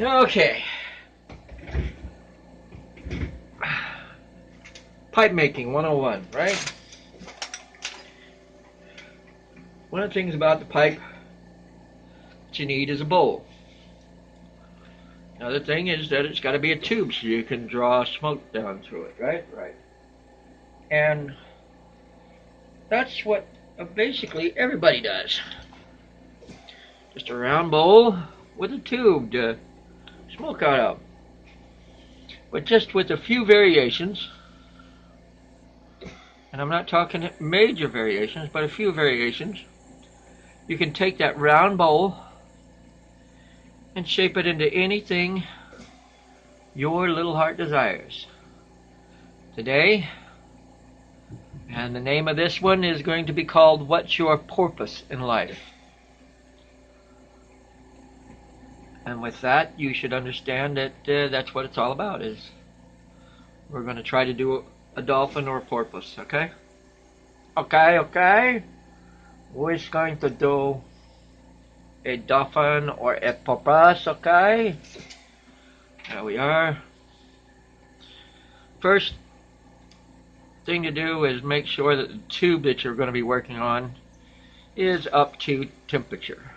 Okay. Pipe making 101, right? One of the things about the pipe that you need is a bowl. Another thing is that it's got to be a tube so you can draw smoke down through it, right? Right. And that's what basically everybody does. Just a round bowl with a tube to smoke out of. But just with a few variations, and I'm not talking major variations, but a few variations, you can take that round bowl and shape it into anything your little heart desires. Today, and the name of this one is going to be called What's Your Purpose in Life? And with that, you should understand that that's what it's all about. Is we're going to try to do a dolphin or a porpoise, okay? Okay. We're going to do a dolphin or a porpoise, okay? There we are. First thing to do is make sure that the tube that you're going to be working on is up to temperature.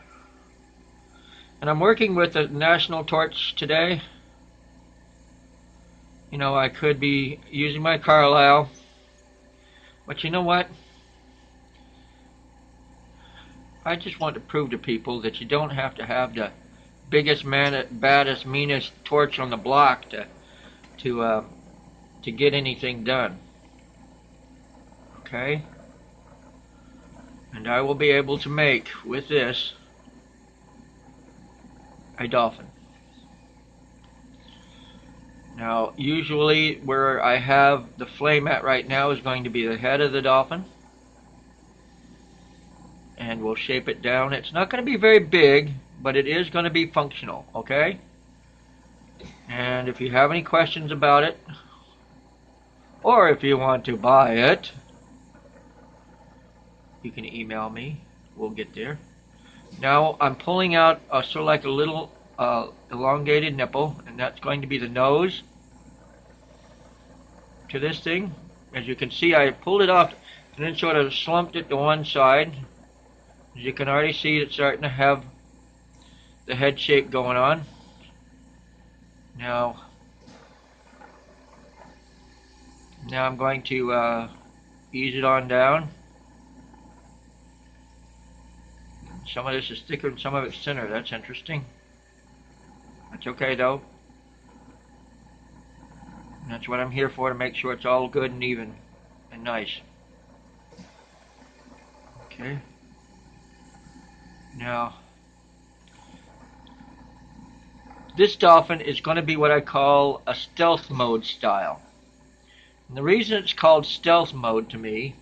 And I'm working with a national torch today. You know, I could be using my Carlisle, but you know what? I just want to prove to people that you don't have to have the biggest, baddest, meanest torch on the block to get anything done. Okay? And I will be able to make with this a dolphin. Now, usually where I have the flame at right now is going to be the head of the dolphin. And we'll shape it down. It's not going to be very big, but it is going to be functional, okay? And if you have any questions about it, or if you want to buy it, you can email me. We'll get there. Now I'm pulling out sort of like a little elongated nipple, and that's going to be the nose to this thing. As you can see, I pulled it off and then sort of slumped it to one side. As you can already see, it's starting to have the head shape going on. Now I'm going to ease it on down. Some of this is thicker and some of it's thinner. That's interesting. That's okay though. And that's what I'm here for, to make sure it's all good and even and nice. Okay. Now, this dolphin is going to be what I call a stealth mode style. And the reason it's called stealth mode to me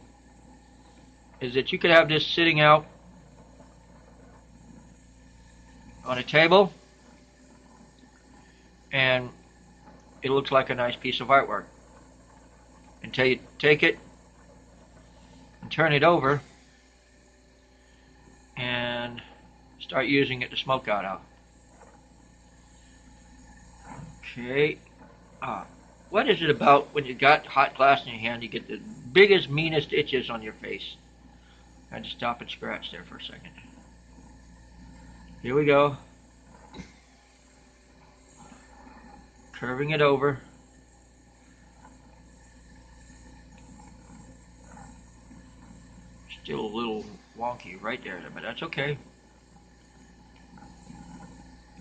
is that you could have this sitting out on a table and it looks like a nice piece of artwork until you take it and turn it over and start using it to smoke out of. Okay. What is it about when you got hot glass in your hand, you get the biggest, meanest itches on your face? I had to stop and scratch there for a second. Here we go. Curving it over. Still a little wonky right there, but that's okay.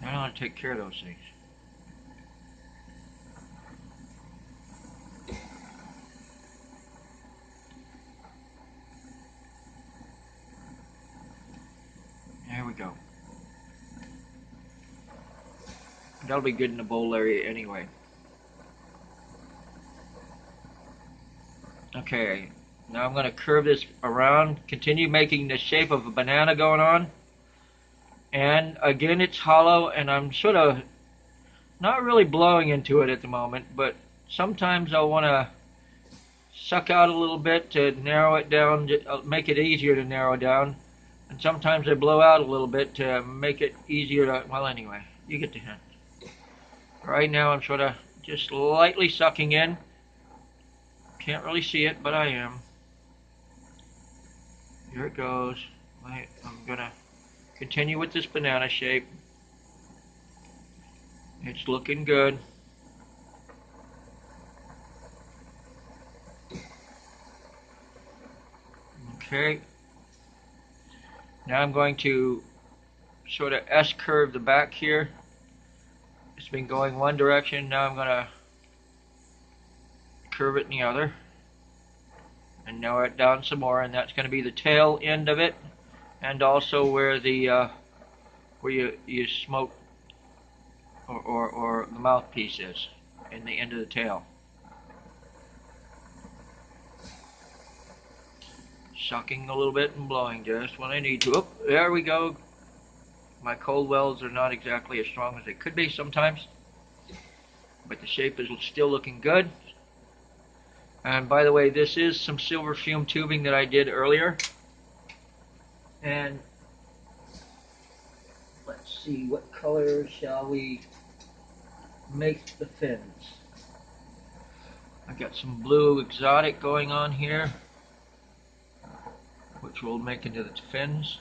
I know how to take care of those things. There we go. That'll be good in the bowl area anyway. Okay, now I'm going to curve this around, continue making the shape of a banana going on. And again, it's hollow, and I'm sort of not really blowing into it at the moment, but sometimes I'll want to suck out a little bit to narrow it down, make it easier to narrow down. And sometimes I blow out a little bit to make it easier to, well, anyway, you get the hint. Right now I'm sort of just lightly sucking in. Can't really see it, but I am. Here it goes. I'm gonna continue with this banana shape. It's looking good. Okay. Now I'm going to sort of S-curve the back here. It's been going one direction. Now I'm going to curve it in the other. And narrow it down some more, and that's going to be the tail end of it, and also where the where you smoke or the mouthpiece is, in the end of the tail. Sucking a little bit and blowing just when I need to. Oh, there we go. My cold welds are not exactly as strong as they could be sometimes, but the shape is still looking good. And by the way, this is some silver fume tubing that I did earlier. And let's see, what color shall we make the fins? I've got some blue exotic going on here, which we'll make into the fins.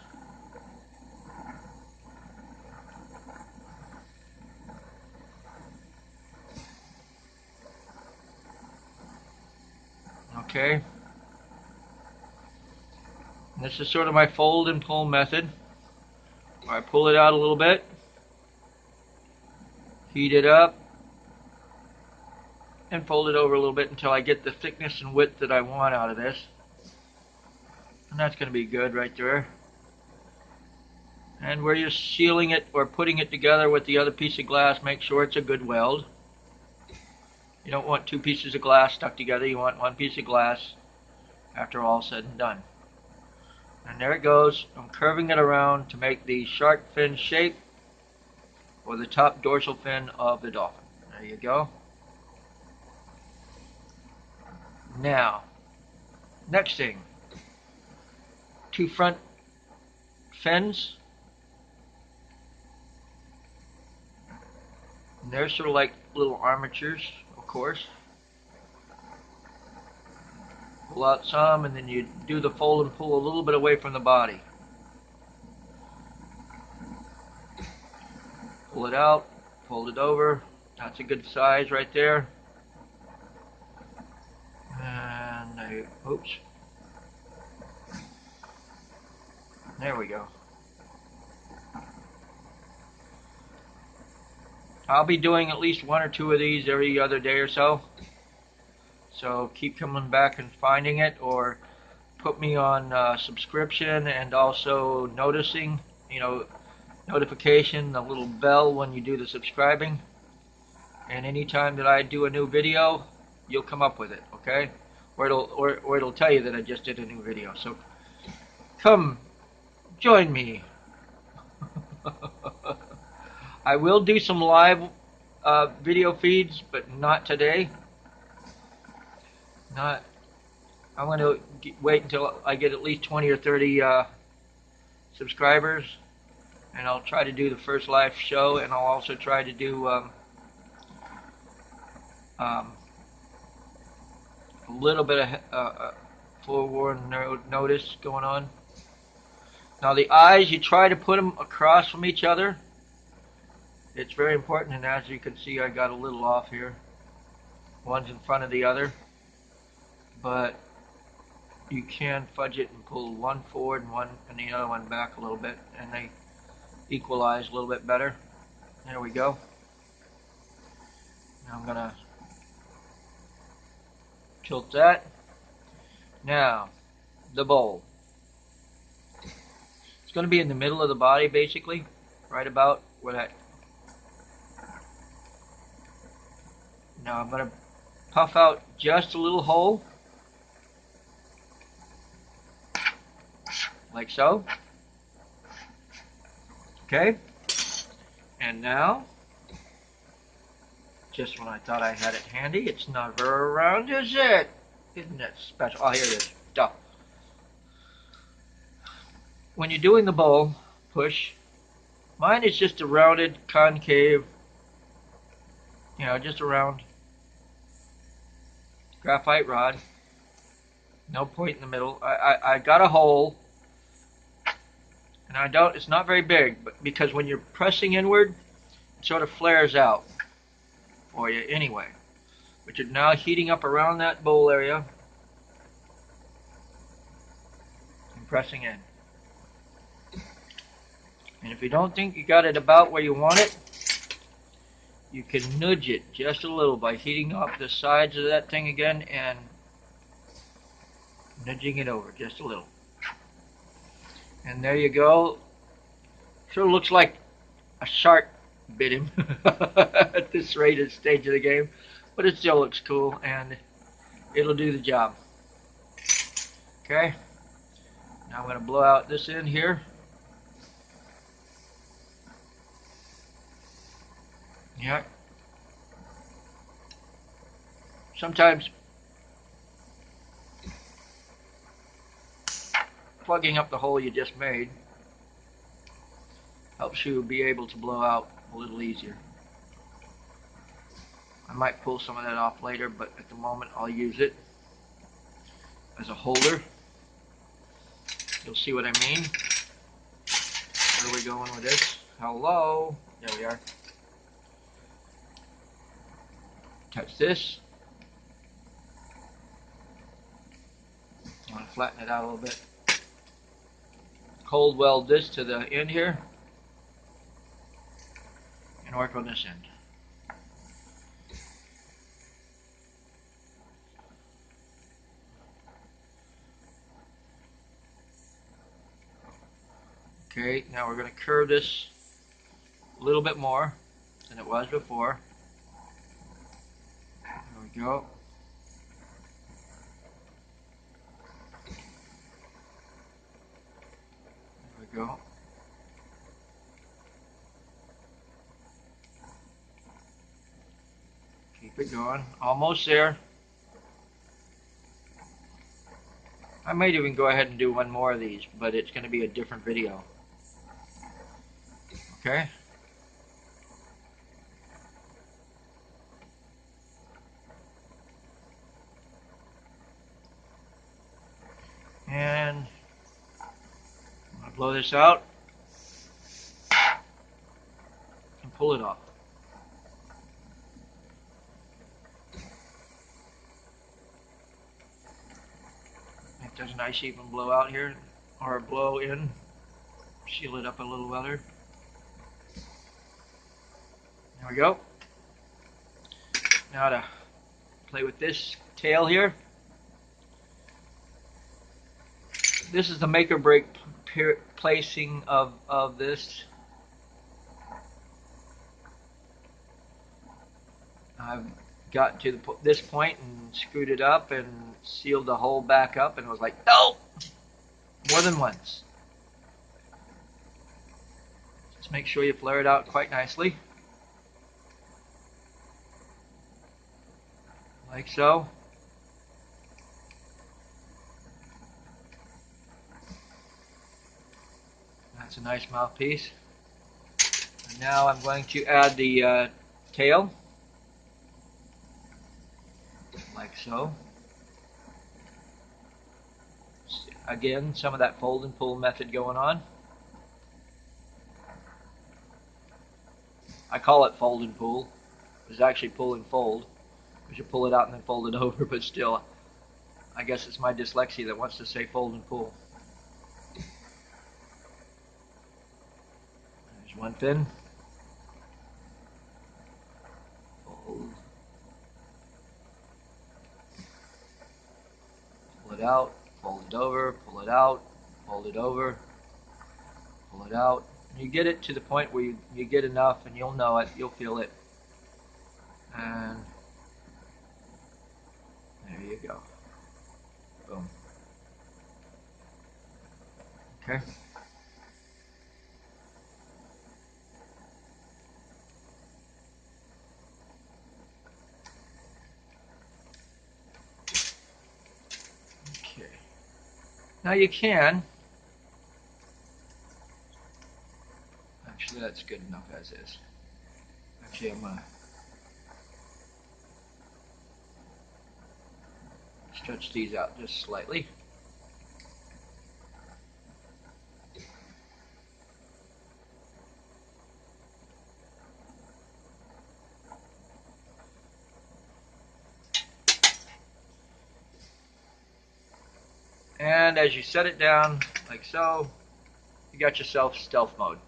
Okay. And this is sort of my fold and pull method. I pull it out a little bit, heat it up, and fold it over a little bit until I get the thickness and width that I want out of this. And that's going to be good right there. And where you're sealing it or putting it together with the other piece of glass, make sure it's a good weld. You don't want two pieces of glass stuck together. You want one piece of glass after all said and done. And there it goes. I'm curving it around to make the shark fin shape or the top dorsal fin of the dolphin. There you go. Now, next thing, two front fins. And they're sort of like little armatures, of course. Pull out some, and then you do the fold and pull a little bit away from the body. Pull it out, fold it over. That's a good size right there. And oops. There we go. I'll be doing at least one or two of these every other day or so. So keep coming back and finding it, or put me on subscription, and also noticing, notification, the little bell when you do the subscribing. And anytime that I do a new video, you'll come up with it, okay? Or it'll tell you that I just did a new video. So come join me. I will do some live video feeds, but not today. I'm going to wait until I get at least 20 or 30 subscribers, and I'll try to do the first live show, and I'll also try to do a little bit of forewarned notice going on. Now the eyes, you try to put them across from each other. It's very important, and as you can see, I got a little off here. One's in front of the other. But you can fudge it and pull one forward and the other one back a little bit, and they equalize a little bit better. There we go. Now I'm gonna tilt that. Now, the bowl. It's gonna be in the middle of the body, basically, right about where that. Now I'm gonna puff out just a little hole, like so. Okay, and now, just when I thought I had it handy, it's never around, is it? Isn't that special? Oh, here it is. Duh. When you're doing the bowl push, mine is just a rounded concave You know, just a round graphite rod. No point in the middle. I got a hole, and it's not very big, but because when you're pressing inward, it sort of flares out for you anyway. But you're now heating up around that bowl area and pressing in. And if you don't think you got it about where you want it, you can nudge it just a little by heating up the sides of that thing again and nudging it over just a little. And there you go. Sort of looks like a shark bit him at this rated stage of the game, but it still looks cool and it'll do the job. Okay, now I'm going to blow out this end here. Yeah. Sometimes plugging up the hole you just made helps you be able to blow out a little easier. I might pull some of that off later, but at the moment I'll use it as a holder. You'll see what I mean. Where are we going with this? Hello? There we are. Touch this. I want to flatten it out a little bit. Cold weld this to the end here and work on this end. Okay, now we're going to curve this a little bit more than it was before. There we go. There we go. Keep it going. Almost there. I might even go ahead and do one more of these, but it's going to be a different video. Okay. And I'm going to blow this out and pull it off. If there's a nice even blow out here, or a blow in, seal it up a little better. There we go. Now to play with this tail here. This is the make or break placing of this. I've got to this point and screwed it up and sealed the hole back up and was like, no! More than once. Just make sure you flare it out quite nicely. Like so. That's a nice mouthpiece. And now I'm going to add the tail. Like so. Again, some of that fold and pull method going on. I call it fold and pull. It's actually pull and fold. We should pull it out and then fold it over, but still, I guess it's my dyslexia that wants to say fold and pull. There's one fin. Fold. Pull it out, fold it over, pull it out, fold it over, pull it out. You get it to the point where you get enough and you'll know it, you'll feel it. And there you go. Boom. Okay. Okay. Now you can. Actually, that's good enough as is. Actually, I'm gonna Stretch these out just slightly. And as you set it down, like so, you got yourself stealth mode.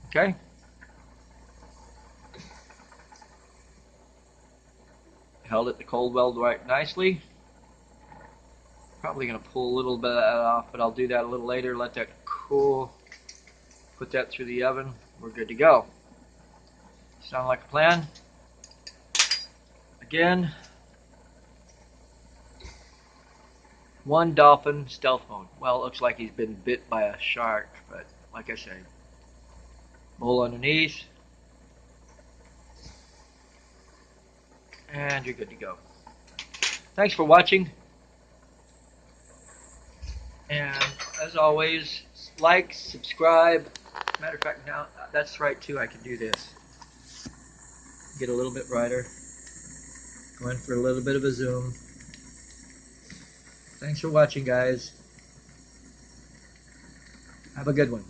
Okay? Held it to cold weld right nicely. Probably going to pull a little bit of that off, but I'll do that a little later. Let that cool. Put that through the oven. We're good to go. Sound like a plan? Again, one dolphin stealth mode. Well, it looks like he's been bit by a shark, but like I say, bowl underneath, and you're good to go. Thanks for watching, and as always, like, subscribe. Matter of fact, now that's right too. I can do this. Get a little bit brighter. Go in for a little bit of a zoom. Thanks for watching, guys. Have a good one.